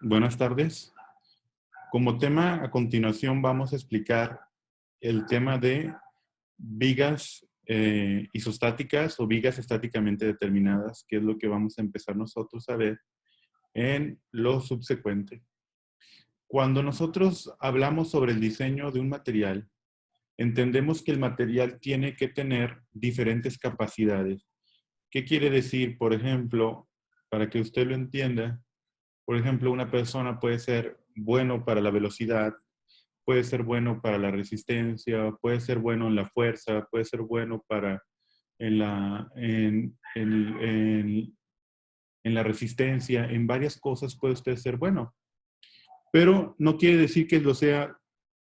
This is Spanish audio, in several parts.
Buenas tardes. Como tema, a continuación vamos a explicar el tema de vigas isostáticas o vigas estáticamente determinadas, que es lo que vamos a empezar nosotros a ver en lo subsecuente. Cuando nosotros hablamos sobre el diseño de un material, entendemos que el material tiene que tener diferentes capacidades. ¿Qué quiere decir? Por ejemplo, para que usted lo entienda, por ejemplo, una persona puede ser bueno para la velocidad, puede ser bueno para la resistencia, puede ser bueno en la fuerza, puede ser bueno para en la resistencia, en varias cosas puede usted ser bueno. Pero no quiere decir que lo sea,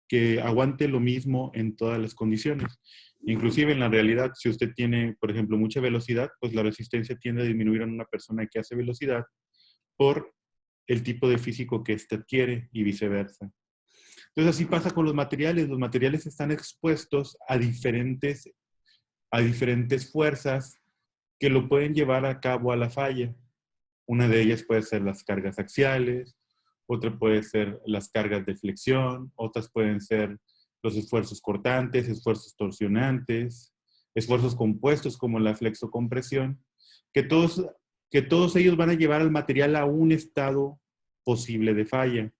que aguante lo mismo en todas las condiciones. Inclusive en la realidad, si usted tiene, por ejemplo, mucha velocidad, pues la resistencia tiende a disminuir en una persona que hace velocidad por el tipo de físico que éste adquiere y viceversa. Entonces así pasa con los materiales. Los materiales están expuestos a diferentes fuerzas que lo pueden llevar a cabo a la falla. Una de ellas puede ser las cargas axiales, otra puede ser las cargas de flexión, otras pueden ser los esfuerzos cortantes, esfuerzos torsionantes, esfuerzos compuestos como la flexocompresión, que todos, que todos ellos van a llevar al material a un estado posible de falla.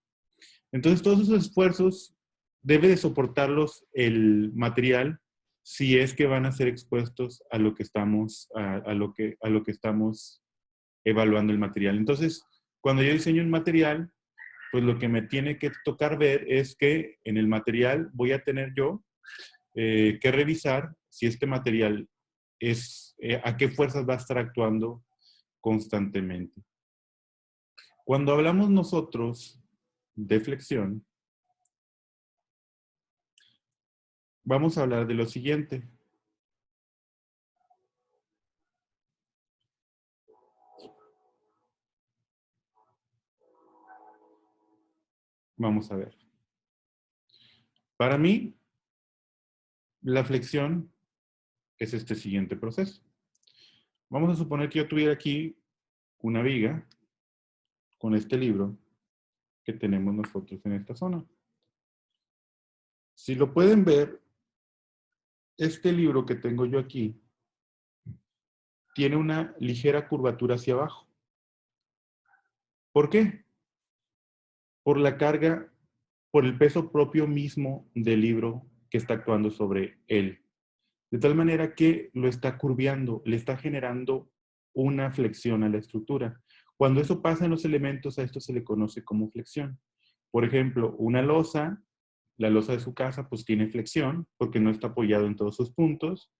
Entonces, todos esos esfuerzos debe de soportarlos el material si es que van a ser expuestos a lo que estamos, a lo que estamos evaluando el material. Entonces, cuando yo diseño un material, pues lo que me tiene que tocar ver es que en el material voy a tener yo que revisar si este material es, a qué fuerzas va a estar actuando constantemente. Cuando hablamos nosotros de flexión, vamos a hablar de lo siguiente. Vamos a ver. Para mí, la flexión es este siguiente proceso. Vamos a suponer que yo tuviera aquí una viga con este libro que tenemos nosotros en esta zona. Si lo pueden ver, este libro que tengo yo aquí tiene una ligera curvatura hacia abajo. ¿Por qué? Por la carga, por el peso propio mismo del libro que está actuando sobre él. De tal manera que lo está curveando, le está generando una flexión a la estructura. Cuando eso pasa en los elementos, a esto se le conoce como flexión. Por ejemplo, una losa, la losa de su casa, pues tiene flexión porque no está apoyado en todos sus puntos.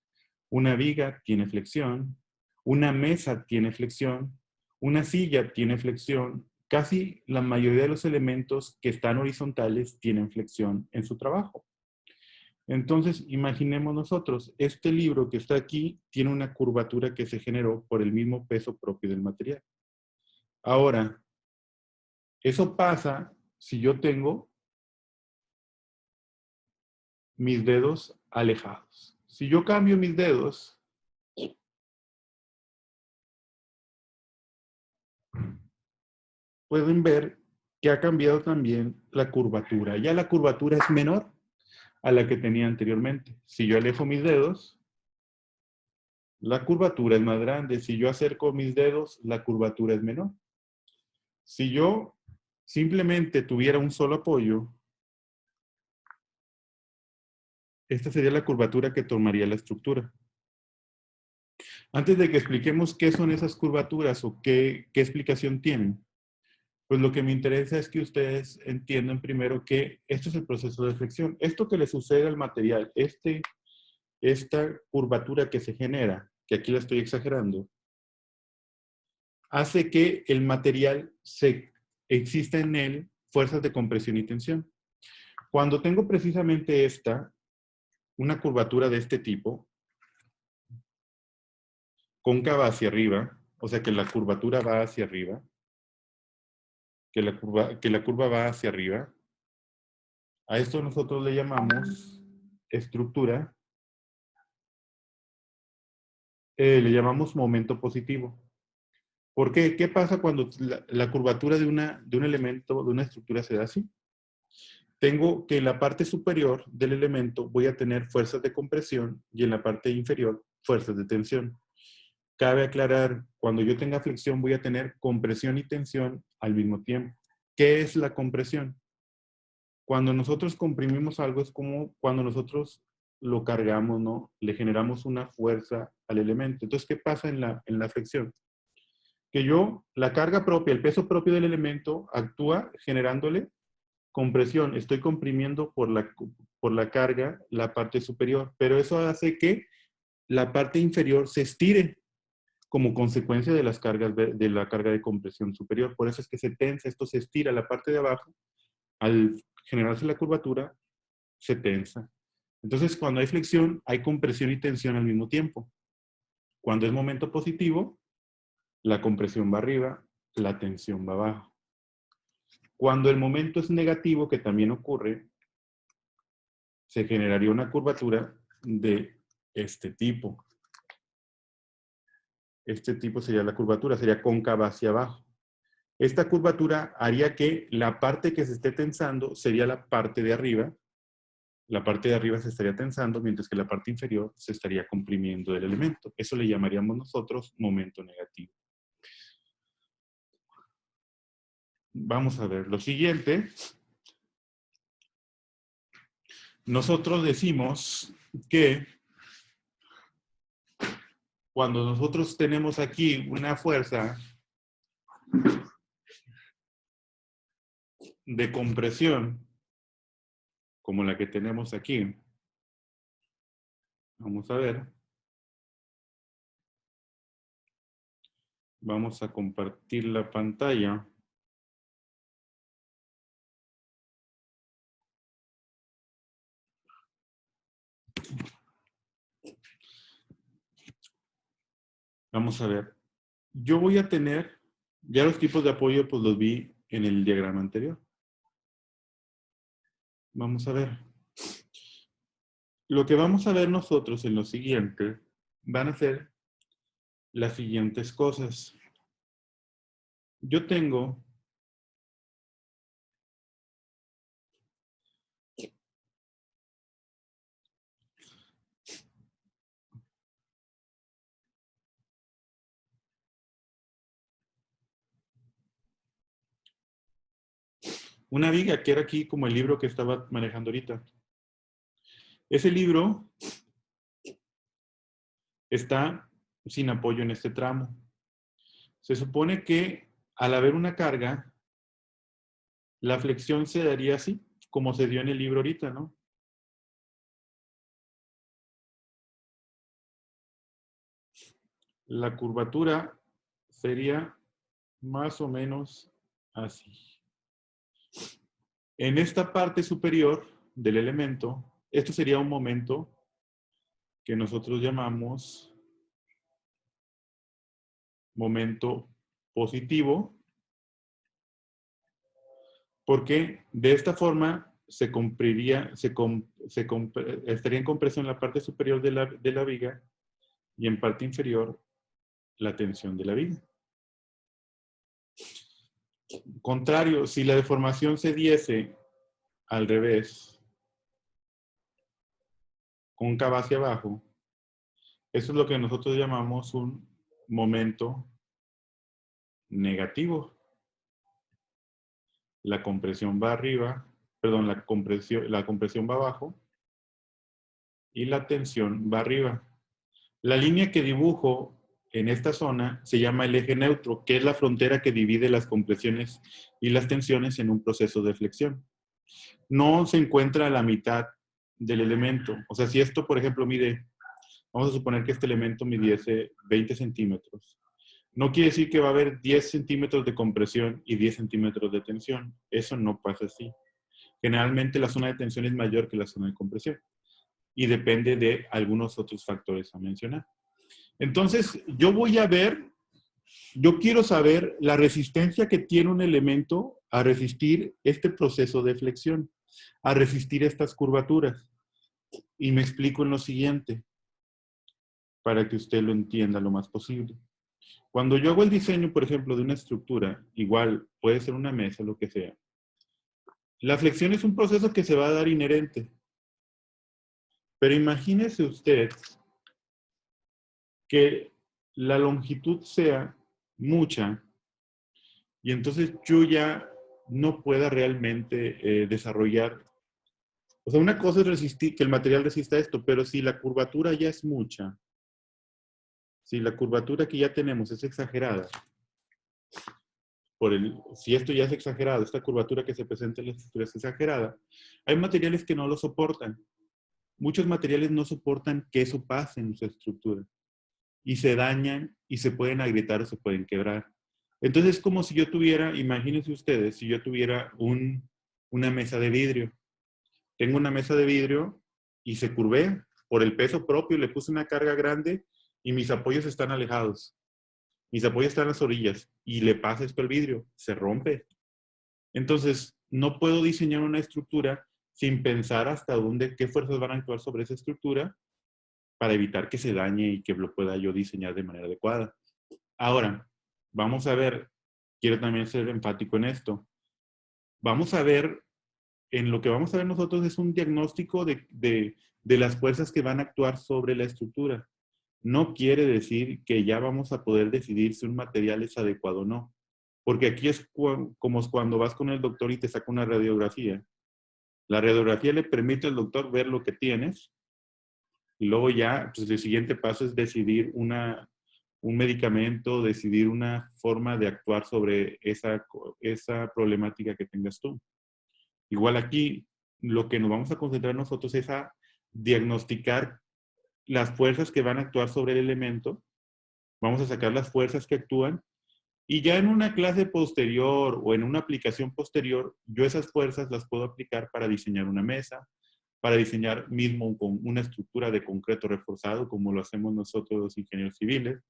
Una viga tiene flexión. Una mesa tiene flexión. Una silla tiene flexión. Casi la mayoría de los elementos que están horizontales tienen flexión en su trabajo. Entonces, imaginemos nosotros, este libro que está aquí tiene una curvatura que se generó por el mismo peso propio del material. Ahora, eso pasa si yo tengo mis dedos alejados. Si yo cambio mis dedos, pueden ver que ha cambiado también la curvatura. Ya la curvatura es menor a la que tenía anteriormente. Si yo alejo mis dedos, la curvatura es más grande. Si yo acerco mis dedos, la curvatura es menor. Si yo simplemente tuviera un solo apoyo, esta sería la curvatura que tomaría la estructura. Antes de que expliquemos qué son esas curvaturas o qué explicación tienen, pues lo que me interesa es que ustedes entiendan primero que esto es el proceso de flexión. Esto que le sucede al material, esta curvatura que se genera, que aquí la estoy exagerando, hace que el material exista en él fuerzas de compresión y tensión. Cuando tengo precisamente una curvatura de este tipo, cóncava hacia arriba, o sea que la curvatura va hacia arriba, que la curva va hacia arriba, a esto nosotros le llamamos estructura, le llamamos momento positivo. ¿Por qué? ¿Qué pasa cuando la curvatura de un elemento, de una estructura se da así? Tengo que en la parte superior del elemento voy a tener fuerzas de compresión y en la parte inferior fuerzas de tensión. Cabe aclarar, cuando yo tenga flexión voy a tener compresión y tensión al mismo tiempo. ¿Qué es la compresión? Cuando nosotros comprimimos algo es como cuando nosotros lo cargamos, ¿no? Le generamos una fuerza al elemento. Entonces, ¿qué pasa en la flexión? Que la carga propia, el peso propio del elemento actúa generándole compresión. Estoy comprimiendo por la carga la parte superior, pero eso hace que la parte inferior se estire como consecuencia de las cargas de la carga de compresión superior. Por eso es que se tensa, esto se estira. La parte de abajo, al generarse la curvatura, se tensa. Entonces, cuando hay flexión, hay compresión y tensión al mismo tiempo. Cuando es momento positivo, la compresión va arriba, la tensión va abajo. Cuando el momento es negativo, que también ocurre, se generaría una curvatura de este tipo. Este tipo sería la curvatura, sería cóncava hacia abajo. Esta curvatura haría que la parte que se esté tensando sería la parte de arriba. La parte de arriba se estaría tensando, mientras que la parte inferior se estaría comprimiendo del elemento. Eso le llamaríamos nosotros momento negativo. Vamos a ver lo siguiente. Nosotros decimos que cuando nosotros tenemos aquí una fuerza de compresión, como la que tenemos aquí, vamos a ver, vamos a compartir la pantalla. Vamos a ver. Yo voy a tener, ya los tipos de apoyo pues los vi en el diagrama anterior. Vamos a ver. Lo que vamos a ver nosotros en lo siguiente van a ser las siguientes cosas. Yo tengo una viga que era aquí como el libro que estaba manejando ahorita. Ese libro está sin apoyo en este tramo. Se supone que al haber una carga, la flexión se daría así, como se dio en el libro ahorita, ¿no? La curvatura sería más o menos así. En esta parte superior del elemento, esto sería un momento que nosotros llamamos momento positivo, porque de esta forma estaría en compresión la parte superior de la viga y en parte inferior la tensión de la viga. Contrario, si la deformación se diese al revés, cóncava hacia abajo, eso es lo que nosotros llamamos un momento negativo. La compresión va arriba, perdón, la compresión va abajo y la tensión va arriba. La línea que dibujo en esta zona se llama el eje neutro, que es la frontera que divide las compresiones y las tensiones en un proceso de flexión. No se encuentra a la mitad del elemento. O sea, si esto, por ejemplo, mide, vamos a suponer que este elemento midiese 20 centímetros. No quiere decir que va a haber 10 centímetros de compresión y 10 centímetros de tensión. Eso no pasa así. Generalmente la zona de tensión es mayor que la zona de compresión y depende de algunos otros factores a mencionar. Entonces, yo quiero saber la resistencia que tiene un elemento a resistir este proceso de flexión, a resistir estas curvaturas. Y me explico en lo siguiente, para que usted lo entienda lo más posible. Cuando yo hago el diseño, por ejemplo, de una estructura, igual puede ser una mesa, lo que sea. La flexión es un proceso que se va a dar inherente. Pero imagínese usted que la longitud sea mucha y entonces yo ya no pueda realmente desarrollar. O sea, una cosa es resistir, que el material resista esto, pero si la curvatura ya es mucha, si la curvatura que ya tenemos es exagerada, si esto ya es exagerado, esta curvatura que se presenta en la estructura es exagerada, hay materiales que no lo soportan. Muchos materiales no soportan que eso pase en su estructura y se dañan y se pueden agrietar o se pueden quebrar. Entonces es como si yo tuviera, imagínense ustedes, si yo tuviera una mesa de vidrio. Tengo una mesa de vidrio y se curvea por el peso propio, le puse una carga grande y mis apoyos están alejados. Mis apoyos están en las orillas y le pasa esto al vidrio, se rompe. Entonces, no puedo diseñar una estructura sin pensar hasta dónde, qué fuerzas van a actuar sobre esa estructura para evitar que se dañe y que lo pueda yo diseñar de manera adecuada. Ahora, vamos a ver, quiero también ser enfático en esto. Vamos a ver, en lo que vamos a ver nosotros es un diagnóstico de las fuerzas que van a actuar sobre la estructura. No quiere decir que ya vamos a poder decidir si un material es adecuado o no. Porque aquí es como cuando vas con el doctor y te saca una radiografía. La radiografía le permite al doctor ver lo que tienes y luego ya, pues el siguiente paso es decidir un medicamento, decidir una forma de actuar sobre esa problemática que tengas tú. Igual aquí, lo que nos vamos a concentrar nosotros es a diagnosticar las fuerzas que van a actuar sobre el elemento. Vamos a sacar las fuerzas que actúan y ya en una clase posterior o en una aplicación posterior, yo esas fuerzas las puedo aplicar para diseñar una mesa, para diseñar mismo con una estructura de concreto reforzado, como lo hacemos nosotros los ingenieros civiles.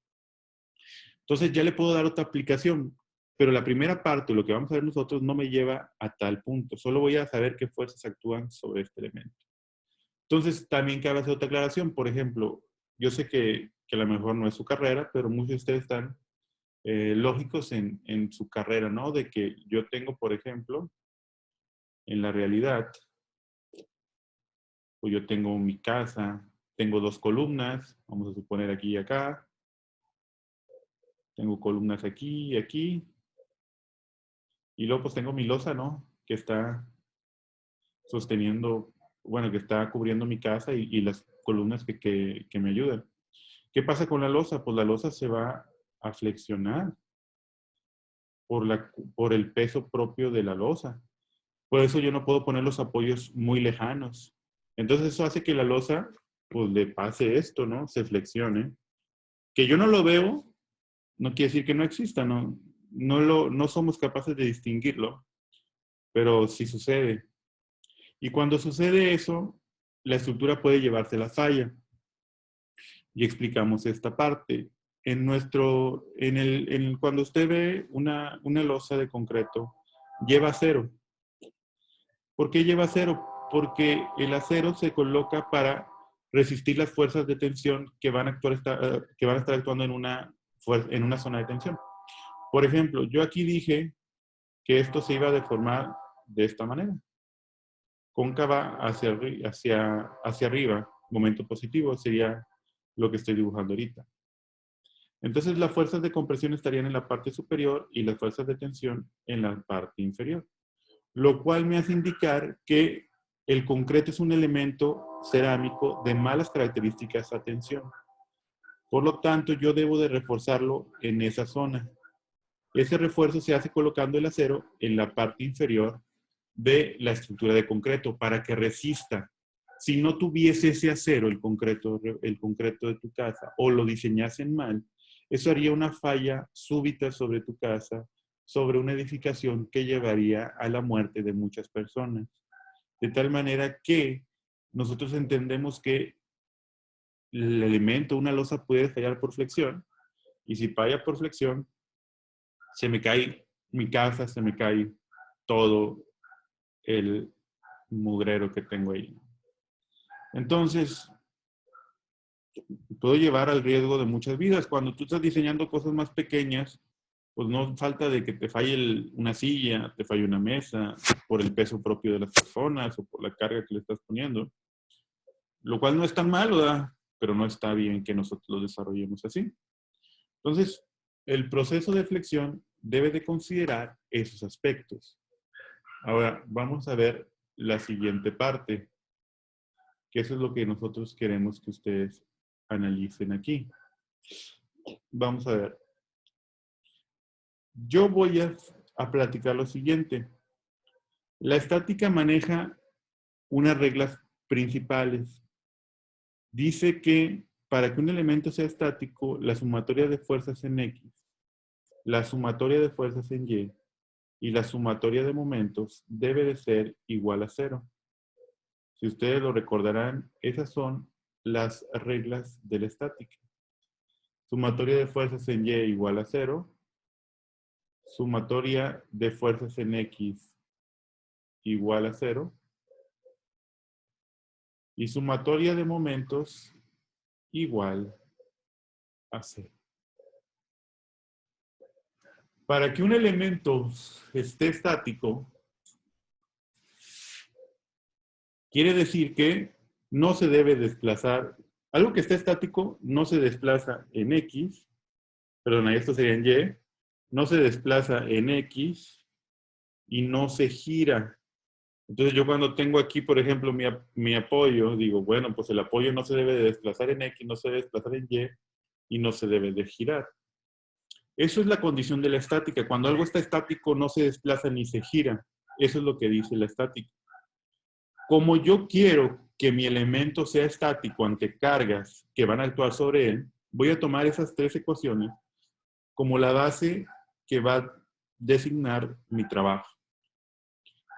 Entonces ya le puedo dar otra aplicación, pero la primera parte, lo que vamos a ver nosotros, no me lleva a tal punto. Solo voy a saber qué fuerzas actúan sobre este elemento. Entonces también cabe hacer otra aclaración. Por ejemplo, yo sé que a lo mejor no es su carrera, pero muchos de ustedes están lógicos en su carrera, ¿no? De que yo tengo, por ejemplo, en la realidad, pues yo tengo mi casa, tengo dos columnas, vamos a suponer aquí y acá, tengo columnas aquí y aquí, y luego pues tengo mi losa, ¿no? Que está sosteniendo, bueno, que está cubriendo mi casa y las columnas que me ayudan. ¿Qué pasa con la losa? Pues la losa se va a flexionar por el peso propio de la losa. Por eso yo no puedo poner los apoyos muy lejanos. Entonces eso hace que la losa, pues le pase esto, ¿no? Se flexione. Que yo no lo veo, no quiere decir que no exista, ¿no? No somos capaces de distinguirlo, pero sí sucede. Y cuando sucede eso, la estructura puede llevarse la falla. Y explicamos esta parte. Cuando usted ve una losa de concreto, lleva acero. ¿Por qué lleva acero? Porque el acero se coloca para resistir las fuerzas de tensión que van a estar actuando en una zona de tensión. Por ejemplo, yo aquí dije que esto se iba a deformar de esta manera. Cóncava hacia arriba, momento positivo, sería lo que estoy dibujando ahorita. Entonces las fuerzas de compresión estarían en la parte superior y las fuerzas de tensión en la parte inferior. Lo cual me hace indicar que el concreto es un elemento cerámico de malas características a tensión. Por lo tanto, yo debo de reforzarlo en esa zona. Ese refuerzo se hace colocando el acero en la parte inferior de la estructura de concreto para que resista. Si no tuviese ese acero, el concreto de tu casa, o lo diseñasen mal, eso haría una falla súbita sobre tu casa, sobre una edificación que llevaría a la muerte de muchas personas. De tal manera que nosotros entendemos que el elemento, una losa, puede fallar por flexión, y si falla por flexión, se me cae mi casa, se me cae todo el mugrero que tengo ahí. Entonces, puedo llevar al riesgo de muchas vidas. Cuando tú estás diseñando cosas más pequeñas, pues no falta de que te falle una silla, te falle una mesa, por el peso propio de las personas o por la carga que le estás poniendo. Lo cual no es tan malo, ¿verdad? Pero no está bien que nosotros lo desarrollemos así. Entonces, el proceso de flexión debe de considerar esos aspectos. Ahora, vamos a ver la siguiente parte, que eso es lo que nosotros queremos que ustedes analicen aquí. Vamos a ver. Yo voy a platicar lo siguiente. La estática maneja unas reglas principales. Dice que para que un elemento sea estático, la sumatoria de fuerzas en X, la sumatoria de fuerzas en Y y la sumatoria de momentos debe de ser igual a 0. Si ustedes lo recordarán, esas son las reglas de la estática. Sumatoria de fuerzas en Y igual a 0. Sumatoria de fuerzas en X igual a 0. Y sumatoria de momentos igual a 0. Para que un elemento esté estático, quiere decir que no se debe desplazar. Algo que esté estático no se desplaza en X, perdón, esto sería en Y, no se desplaza en X y no se gira. Entonces yo cuando tengo aquí, por ejemplo, mi apoyo, digo, bueno, pues el apoyo no se debe de desplazar en X, no se debe desplazar en Y no se debe de girar. Eso es la condición de la estática. Cuando algo está estático no se desplaza ni se gira. Eso es lo que dice la estática. Como yo quiero que mi elemento sea estático ante cargas que van a actuar sobre él, voy a tomar esas tres ecuaciones como la base que va a designar mi trabajo.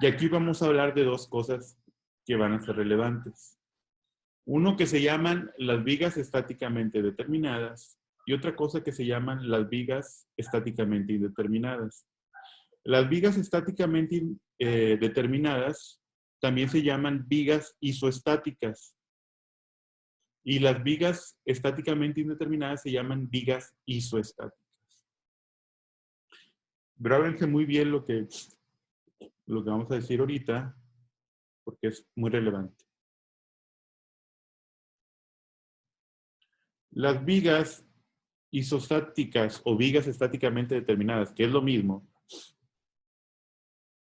Y aquí vamos a hablar de dos cosas que van a ser relevantes. Uno que se llaman las vigas estáticamente determinadas y otra cosa que se llaman las vigas estáticamente indeterminadas. Las vigas estáticamente determinadas también se llaman vigas isoestáticas y las vigas estáticamente indeterminadas se llaman vigas isoestáticas. Grábense muy bien lo que vamos a decir ahorita porque es muy relevante. Las vigas isostáticas o vigas estáticamente determinadas, que es lo mismo,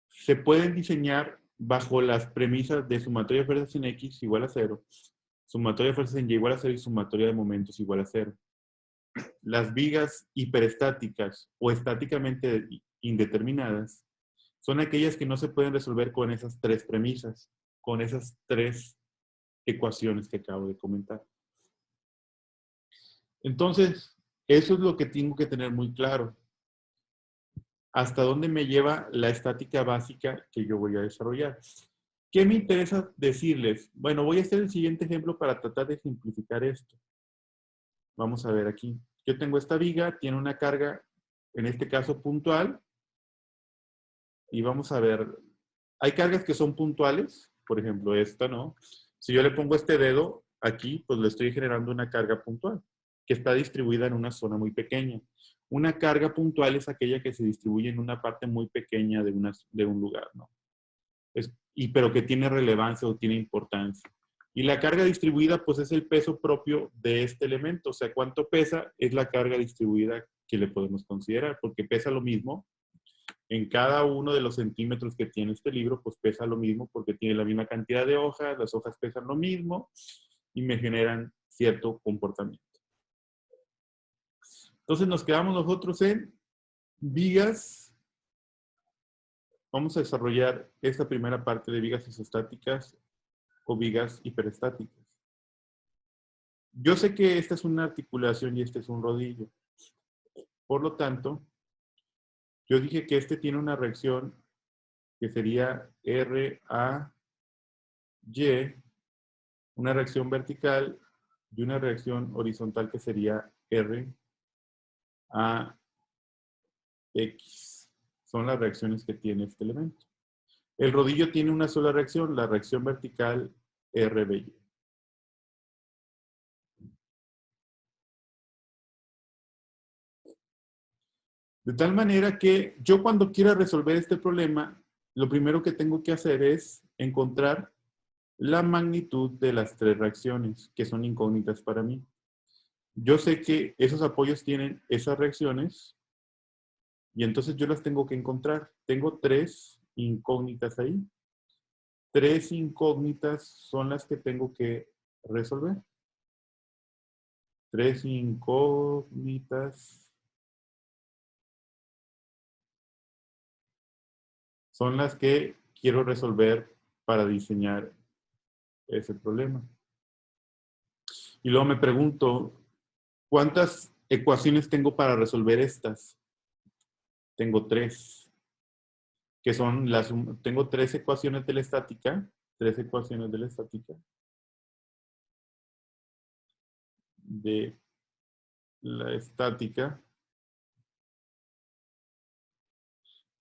se pueden diseñar bajo las premisas de sumatoria de fuerzas en X igual a 0, sumatoria de fuerzas en Y igual a 0 y sumatoria de momentos igual a 0. Las vigas hiperestáticas o estáticamente indeterminadas son aquellas que no se pueden resolver con esas tres premisas, con esas tres ecuaciones que acabo de comentar. Entonces, eso es lo que tengo que tener muy claro. ¿Hasta dónde me lleva la estática básica que yo voy a desarrollar? ¿Qué me interesa decirles? Bueno, voy a hacer el siguiente ejemplo para tratar de simplificar esto. Vamos a ver aquí. Yo tengo esta viga, tiene una carga, en este caso puntual, y vamos a ver, hay cargas que son puntuales, por ejemplo esta, ¿no? Si yo le pongo este dedo aquí, pues le estoy generando una carga puntual, que está distribuida en una zona muy pequeña. Una carga puntual es aquella que se distribuye en una parte muy pequeña de un lugar, ¿no? Pero que tiene relevancia o tiene importancia. Y la carga distribuida, pues es el peso propio de este elemento. O sea, cuánto pesa es la carga distribuida que le podemos considerar, porque pesa lo mismo. En cada uno de los centímetros que tiene este libro, pues pesa lo mismo porque tiene la misma cantidad de hojas, las hojas pesan lo mismo y me generan cierto comportamiento. Entonces nos quedamos nosotros en vigas. Vamos a desarrollar esta primera parte de vigas isostáticas o vigas hiperestáticas. Yo sé que esta es una articulación y este es un rodillo. Por lo tanto, yo dije que este tiene una reacción que sería RAY, una reacción vertical y una reacción horizontal que sería RAX. Son las reacciones que tiene este elemento. El rodillo tiene una sola reacción, la reacción vertical RBY. De tal manera que yo cuando quiera resolver este problema, lo primero que tengo que hacer es encontrar la magnitud de las tres reacciones que son incógnitas para mí. Yo sé que esos apoyos tienen esas reacciones y entonces yo las tengo que encontrar. Tengo tres incógnitas ahí. Tres incógnitas son las que tengo que resolver. Tres incógnitas son las que quiero resolver para diseñar ese problema. Y luego me pregunto, ¿cuántas ecuaciones tengo para resolver estas? Tengo tres, que son tengo tres ecuaciones de la estática,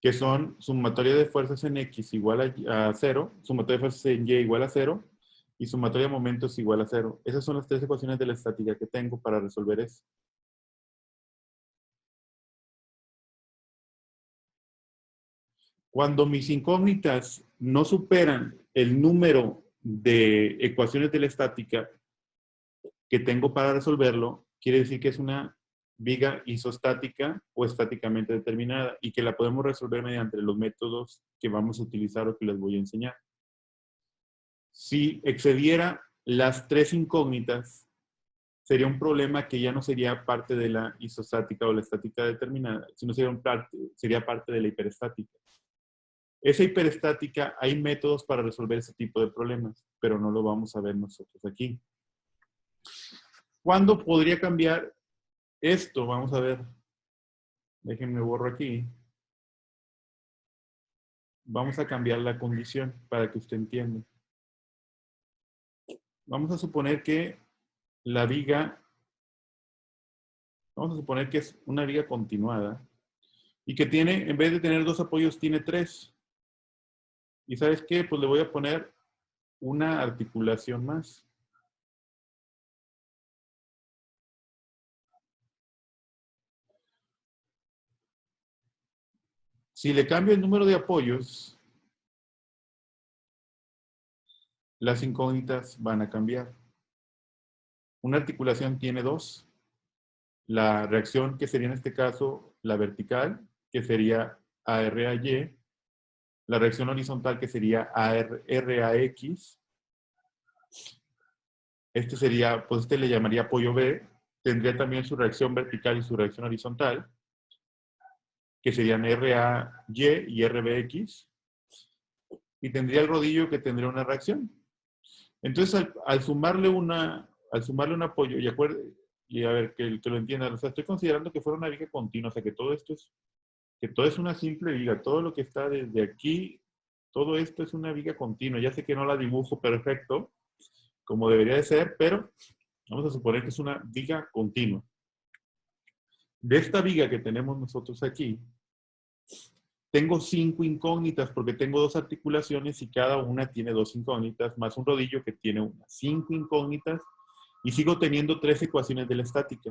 que son sumatoria de fuerzas en X igual a 0, sumatoria de fuerzas en Y igual a 0, y sumatoria de momentos igual a 0. Esas son las tres ecuaciones de la estática que tengo para resolver eso. Cuando mis incógnitas no superan el número de ecuaciones de la estática que tengo para resolverlo, quiere decir que es una viga isostática o estáticamente determinada y que la podemos resolver mediante los métodos que vamos a utilizar o que les voy a enseñar. Si excediera las tres incógnitas, sería un problema que ya no sería parte de la isostática o la estática determinada, sino sería parte de la hiperestática. Esa hiperestática, hay métodos para resolver ese tipo de problemas, pero no lo vamos a ver nosotros aquí. ¿Cuándo podría cambiar esto? Vamos a ver. Déjenme borro aquí. Vamos a cambiar la condición para que usted entienda. Vamos a suponer que la viga, vamos a suponer que es una viga continuada y que tiene, en vez de tener dos apoyos, tiene tres. ¿Y sabes qué? Pues le voy a poner una articulación más. Si le cambio el número de apoyos, las incógnitas van a cambiar. Una articulación tiene dos. La reacción que sería en este caso la vertical, que sería ARAY. La reacción horizontal, que sería RAX. Este sería, pues este le llamaría apoyo B. Tendría también su reacción vertical y su reacción horizontal, que serían RAY y RBX. Y tendría el rodillo que tendría una reacción. Entonces, al sumarle un apoyo, y a ver, que lo entiendan, o sea, estoy considerando que fuera una viga continua, o sea, que todo es una simple viga, todo lo que está desde aquí, todo esto es una viga continua. Ya sé que no la dibujo perfecto, como debería de ser, pero vamos a suponer que es una viga continua. De esta viga que tenemos nosotros aquí, tengo 5 incógnitas porque tengo dos articulaciones y cada una tiene dos incógnitas, más un rodillo que tiene una. 5 incógnitas y sigo teniendo 3 ecuaciones de la estática.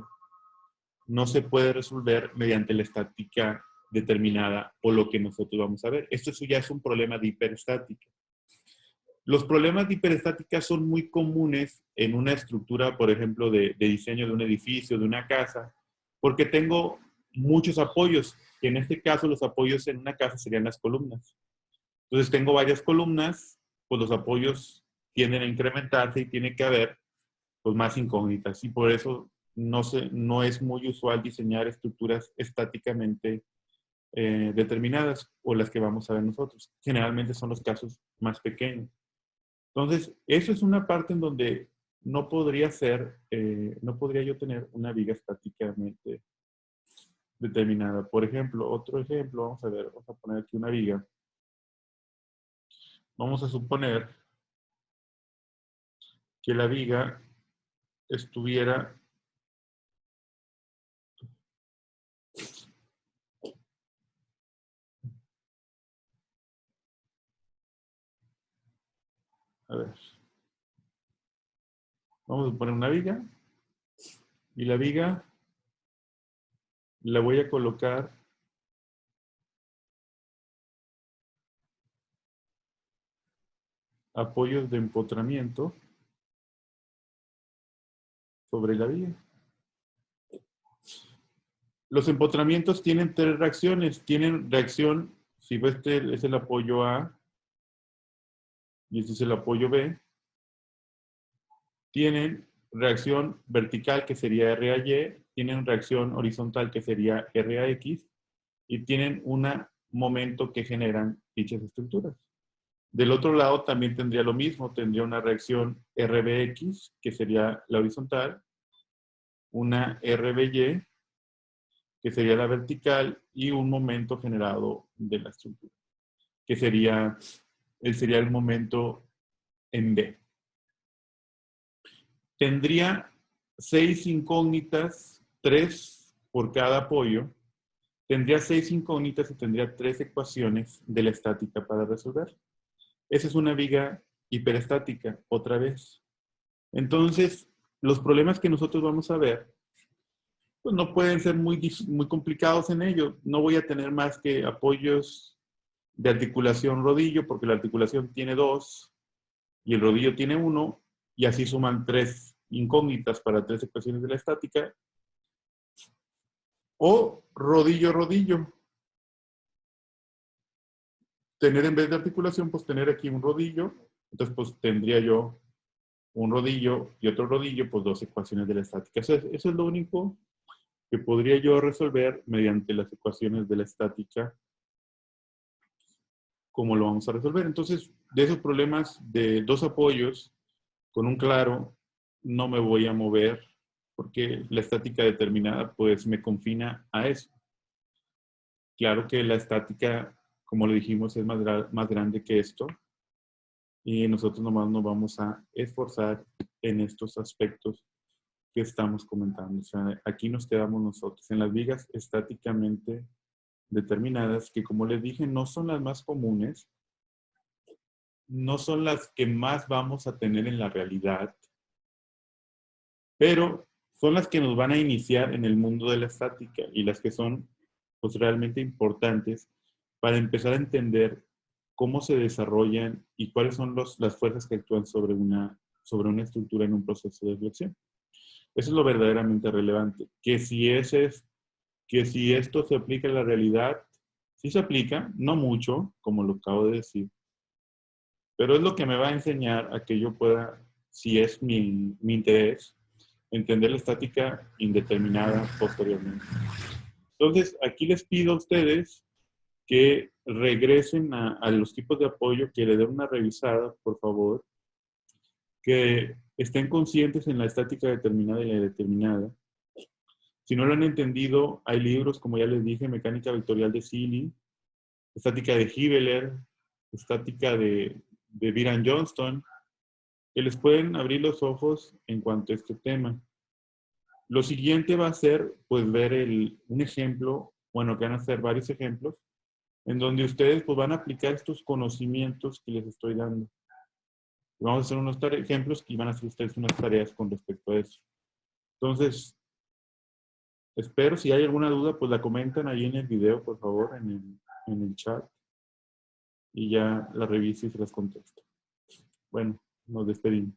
No se puede resolver mediante la estática determinada o lo que nosotros vamos a ver. Esto ya es un problema de hiperestática. Los problemas de hiperestática son muy comunes en una estructura, por ejemplo, de diseño de un edificio, de una casa, porque tengo muchos apoyos, que en este caso los apoyos en una casa serían las columnas. Entonces tengo varias columnas, pues los apoyos tienden a incrementarse y tiene que haber pues, más incógnitas. Y por eso no es muy usual diseñar estructuras estáticamente determinadas o las que vamos a ver nosotros. Generalmente son los casos más pequeños. Entonces, eso es una parte en donde no podría yo tener una viga estáticamente determinada. Por ejemplo, otro ejemplo, vamos a ver, vamos a poner aquí una viga. Vamos a suponer que la viga estuviera a ver, vamos a poner una viga y la viga la voy a colocar apoyos de empotramiento sobre la viga. Los empotramientos tienen tres reacciones. Tienen reacción, si este es el apoyo A y este es el apoyo B, tienen reacción vertical que sería R a Y, tienen reacción horizontal que sería R a X y tienen un momento que generan dichas estructuras. Del otro lado también tendría lo mismo, tendría una reacción RBX, que sería la horizontal, una RBY, que sería la vertical, y un momento generado de la estructura, que sería el momento en B. Tendría 6 incógnitas, 3 por cada apoyo. Tendría 6 incógnitas y tendría 3 ecuaciones de la estática para resolver. Esa es una viga hiperestática, otra vez. Entonces, los problemas que nosotros vamos a ver, pues no pueden ser muy complicados en ello. No voy a tener más que apoyos de articulación rodillo, porque la articulación tiene 2 y el rodillo tiene 1, y así suman 3 incógnitas para 3 ecuaciones de la estática. O rodillo-rodillo. Tener en vez de articulación, pues tener aquí un rodillo. Entonces, pues tendría yo un rodillo y otro rodillo, pues 2 ecuaciones de la estática. Eso es lo único que podría yo resolver mediante las ecuaciones de la estática. ¿Cómo lo vamos a resolver? Entonces, de esos problemas de 2 apoyos con un claro, no me voy a mover porque la estática determinada pues me confina a eso. Claro que la estática, como le dijimos, es más grande que esto y nosotros nomás nos vamos a esforzar en estos aspectos que estamos comentando. O sea, aquí nos quedamos nosotros en las vigas estáticamente determinadas, que como les dije, no son las más comunes, no son las que más vamos a tener en la realidad, pero son las que nos van a iniciar en el mundo de la estática y las que son pues, realmente importantes para empezar a entender cómo se desarrollan y cuáles son las fuerzas que actúan sobre una estructura en un proceso de flexión. Eso es lo verdaderamente relevante. Que si esto se aplica en la realidad, sí se aplica, no mucho, como lo acabo de decir, pero es lo que me va a enseñar a que yo pueda, si es mi interés, entender la estática indeterminada posteriormente. Entonces, aquí les pido a ustedes que regresen a los tipos de apoyo, que le den una revisada, por favor, que estén conscientes en la estática determinada y la indeterminada. Si no lo han entendido, hay libros, como ya les dije, Mecánica Vectorial de Seeley, Estática de Hibeler, Estática de Byron Johnston, que les pueden abrir los ojos en cuanto a este tema. Lo siguiente va a ser, pues, ver un ejemplo, bueno, que van a ser varios ejemplos, en donde ustedes pues, van a aplicar estos conocimientos que les estoy dando. Vamos a hacer unos ejemplos y van a hacer ustedes unas tareas con respecto a eso. Entonces, espero, si hay alguna duda, pues la comentan ahí en el video, por favor, en el chat. Y ya la reviso y se las contesto. Bueno, nos despedimos.